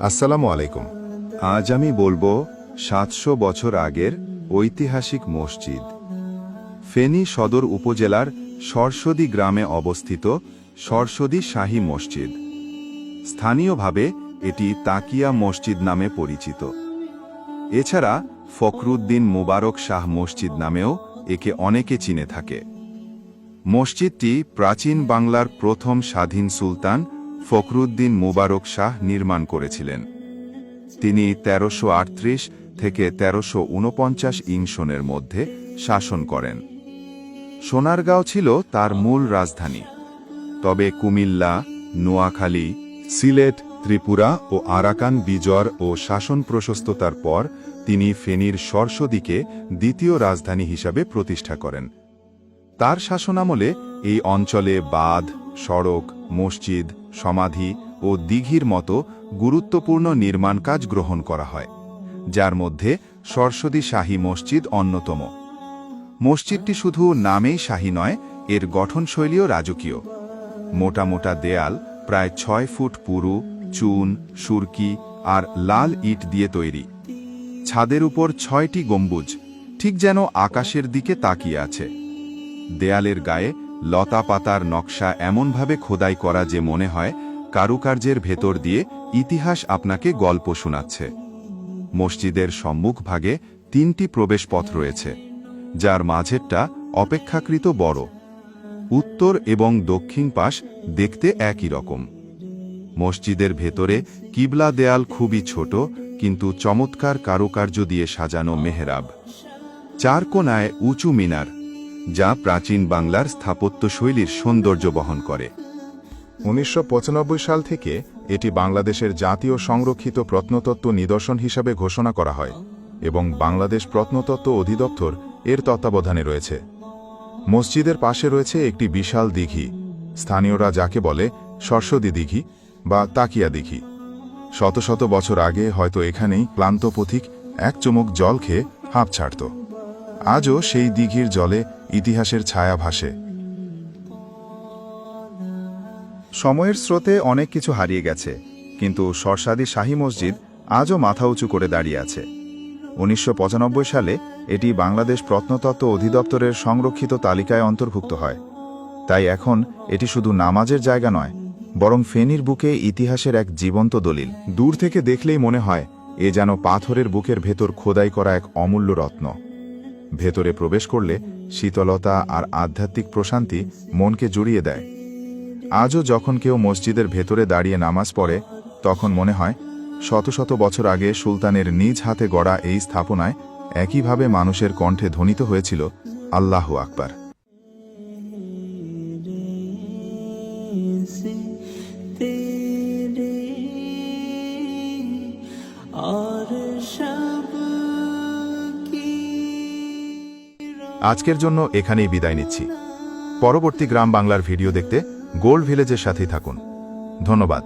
আসসালামু আলাইকুম। আজ আমি বলবো ৭০০ বছর আগের ঐতিহাসিক মসজিদ। ফেনী সদর উপজেলার সরসদী গ্রামে অবস্থিত সরসদী শাহী মসজিদ। স্থানীয়ভাবে এটি তাকিয়া মসজিদ নামে পরিচিত। এছাড়া ফখরুদ্দিন মোবারক শাহ মসজিদ নামেও একে অনেকে চিনে থাকে। মসজিদটি প্রাচীন বাংলার প্রথম স্বাধীন সুলতান ফখরুদ্দিন মোবারক শাহ নির্মাণ করেছিলেন। তিনি ১৩৩৮ থেকে ১৩৪৯ ইংসনের মধ্যে শাসন করেন। সোনারগাঁও ছিল তার মূল রাজধানী। তবে কুমিল্লা, নোয়াখালী, সিলেট, ত্রিপুরা ও আরাকান বিজয় ও শাসন প্রশস্ততার পর তিনি ফেনীর সরসদীকে দ্বিতীয় রাজধানী হিসাবে প্রতিষ্ঠা করেন। তার শাসনামলে এই অঞ্চলে বাঁধ, সড়ক, মসজিদ, সমাধি ও দিঘির মতো গুরুত্বপূর্ণ নির্মাণ কাজ গ্রহণ করা হয়, যার মধ্যে সরসদী শাহী মসজিদ অন্যতম। মসজিদটি শুধু নামেই শাহী নয়, এর গঠনশৈলীও রাজকীয়। মোটা মোটা দেয়াল, প্রায় ৬ ফুট পুরু, চুন, সুরকি আর লাল ইট দিয়ে তৈরি। ছাদের উপর ৬টি গম্বুজ, ঠিক যেন আকাশের দিকে তাকিয়ে আছে। দেয়ালের গায়ে লতা পাতার নকশা এমনভাবে খোদাই করা যে মনে হয় কারুকার্যের ভেতর দিয়ে ইতিহাস আপনাকে গল্প শোনাচ্ছে। মসজিদের সম্মুখভাগে ৩টি প্রবেশপথ রয়েছে, যার মাঝেরটা অপেক্ষাকৃত বড়। উত্তর এবং দক্ষিণ পাশ দেখতে একই রকম। মসজিদের ভেতরে কিবলা দেয়াল খুবই ছোট, কিন্তু চমৎকার কারুকার্য দিয়ে সাজানো মেহরাব। ৪ কোণায় উঁচু মিনার, যা প্রাচীন বাংলার স্থাপত্যশৈলীর সৌন্দর্য বহন করে। ১৯৯৫ সাল থেকে এটি বাংলাদেশের জাতীয় সংরক্ষিত প্রত্নতত্ত্ব নিদর্শন হিসাবে ঘোষণা করা হয় এবং বাংলাদেশ প্রত্নতত্ত্ব অধিদপ্তর এর তত্ত্বাবধানে রয়েছে। মসজিদের পাশে রয়েছে একটি বিশাল দিঘি, স্থানীয়রা যাকে বলে সরসদী দিঘি বা তাকিয়া দিঘি। শত শত বছর আগে হয়তো এখানেই ক্লান্ত পথিক এক চুমুক জল খেয়ে হাঁপ ছাড়ত। আজও সেই দিঘির জলে ইতিহাসের ছায়া ভাসে। সময়ের স্রোতে অনেক কিছু হারিয়ে গেছে, কিন্তু সরসদী শাহী মসজিদ আজও মাথা উঁচু করে দাঁড়িয়ে আছে। ১৯৯৫ সালে এটি বাংলাদেশ প্রত্নতত্ত্ব অধিদপ্তরের সংরক্ষিত তালিকায় অন্তর্ভুক্ত হয়। তাই এখন এটি শুধু নামাজের জায়গা নয়, বরং ফেনীর বুকে ইতিহাসের এক জীবন্ত দলিল। দূর থেকে দেখলেই মনে হয় এ যেন পাথরের বুকের ভেতর খোদাই করা এক অমূল্য রত্ন। ভেতরে প্রবেশ করলে শীতলতা আর আধ্যাত্মিক প্রশান্তি মনকে জুড়িয়ে দেয়। আজও যখন কেউ মসজিদের ভেতরে দাঁড়িয়ে নামাজ পড়ে, তখন মনে হয় শত শত বছর আগে সুলতানের নিজ হাতে গড়া এই স্থাপনায় একইভাবে মানুষের কণ্ঠে ধ্বনিত হয়েছিল আল্লাহু আকবার। আজকের জন্য এখানেই বিদায় নিচ্ছি। পরবর্তী গ্রাম বাংলার ভিডিও দেখতে গোল্ড ভিলেজের সাথেই থাকুন। ধন্যবাদ।